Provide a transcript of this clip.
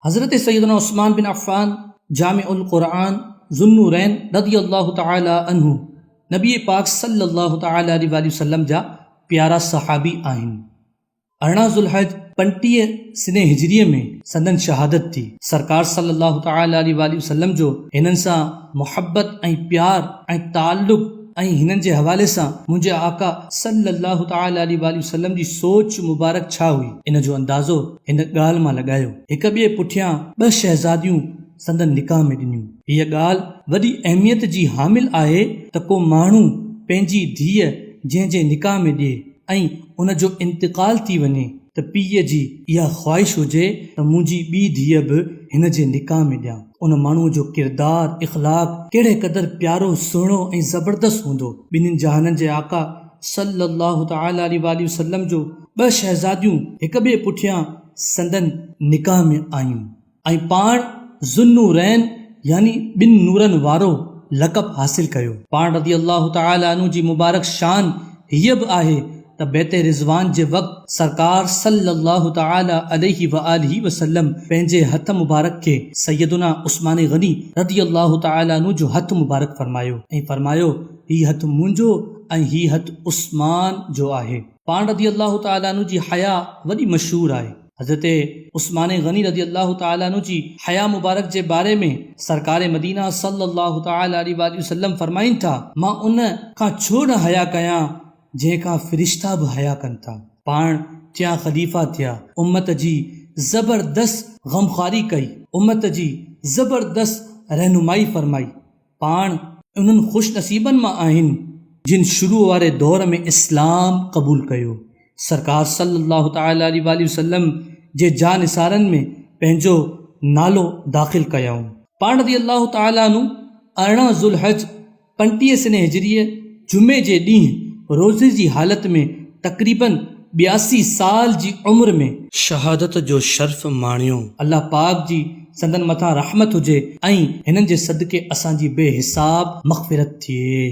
हज़रत सैयदना उस्मान बिन अफ़्फ़ान जामिउल क़ुरआन ज़ुन्नूरैन रज़ियल्लाहु तआला अन्हु नबी पाक सल्लल्लाहु तआला अलैहि वसल्लम जा प्यारा सहाबी आहिनि। 18 ज़ुल्हज 25 सिने हिजरीअ में संदन शहादत थी। सरकार सल्लल्लाहु तआला अलैहि वसल्लम जो हिननि सां मुहब्बत ऐं प्यार ऐं ताल्लुक़ ऐं हिननि जे हवाले सां मुंहिंजे आका सल्लल्लाहु तआला अलैहि वसल्लम जी सोच मुबारक छा हुई, इन जो अंदाज़ो हिन ॻाल्हि मां लॻायो। हिक ॿिए पुठियां 2 शहज़ादियूं संदन निकाह में ॾिनियूं। हीअ ॻाल्हि वॾी अहमियत जी हामिल आहे त को माण्हू पंहिंजी धीअ जंहिंजे निकाह में ॾिए ऐं उन जो इंतिकाल थी वञे त पीउ जी इहा ख़्वाहिश हुजे त मुंहिंजी ॿी धीअ बि हिन जे निकाह में ॾियां। उन माण्हूअ जो किरदार इख़लाक़ कहिड़े क़दुरु प्यारो सुहिणो ऐं ज़बरदस्त हूंदो। ॿिन्हिनि जहाननि जे आका सल्लल्लाहु तआला अलैहि वसल्लम जो 2 शहज़ादियूं हिक ॿिए पुठियां संदन निकाह में आयूं ऐं पाण ज़ुन्नूरैन यानी 2 नूरनि वारो लक़ब हासिल कयो। पाण रज़ियल्लाहु तआला अन्हु जी मुबारक शान हीअ बि आहे त बैत रिज़वान जे वक़्तु सरकार सल्लल्लाहु तआला अलैहि वसल्लम पंहिंजे हथ मुबारक खे सैयदना उस्मान गनी रज़ियल्लाहु तआला अन्हु जो हथ मुबारक फरमायो ऐं फरमायो हीउ हथ मुंहिंजो ऐं हीउ हथ उस्मान जो आहे। पाण रज़ियल्लाहु तआला अन्हु जी हया वॾी मशहूर आहे। हज़रत उस्मान गनी रज़ियल्लाहु तआला अन्हु जी हया मुबारक जे बारे में सरकार मदीना सल्लल्लाहु तआला अलैहि वसल्लम फरमाइनि था, मां उन खां छो न हया कयां जंहिंखां फ़रिश्ता बि हया कनि था। पाण थिया ख़लीफ़ा थिया, उम्मत जी ज़बरदस्त ग़मख़ारी कई, उम्मत जी ज़बरदस्त रहनुमाई फरमाई। पाण उन्हनि ख़ुश नसीबनि मां आहिनि जिन शुरू वारे दौर में इस्लाम क़बूल कयो। सरकार सल्लल्लाहु तआला अलैहि वसल्लम जे जानिसारनि में पंहिंजो नालो दाख़िल कयाऊं। पाण रज़ियल्लाहु तआला अन्हु 18 ज़ुल्हज 25 सिने हिजरीअ जुमे जे ॾींहुं रोज़े जी हालत में तक़रीबन 82 साल जी उम्र में शहादत जो शर्फ़ माणियो। अल्लाह पाक जी संदन मथां रहमत हुजे ऐं हिननि जे सदके असांजी बेहिसाब मग़फ़िरत थिए।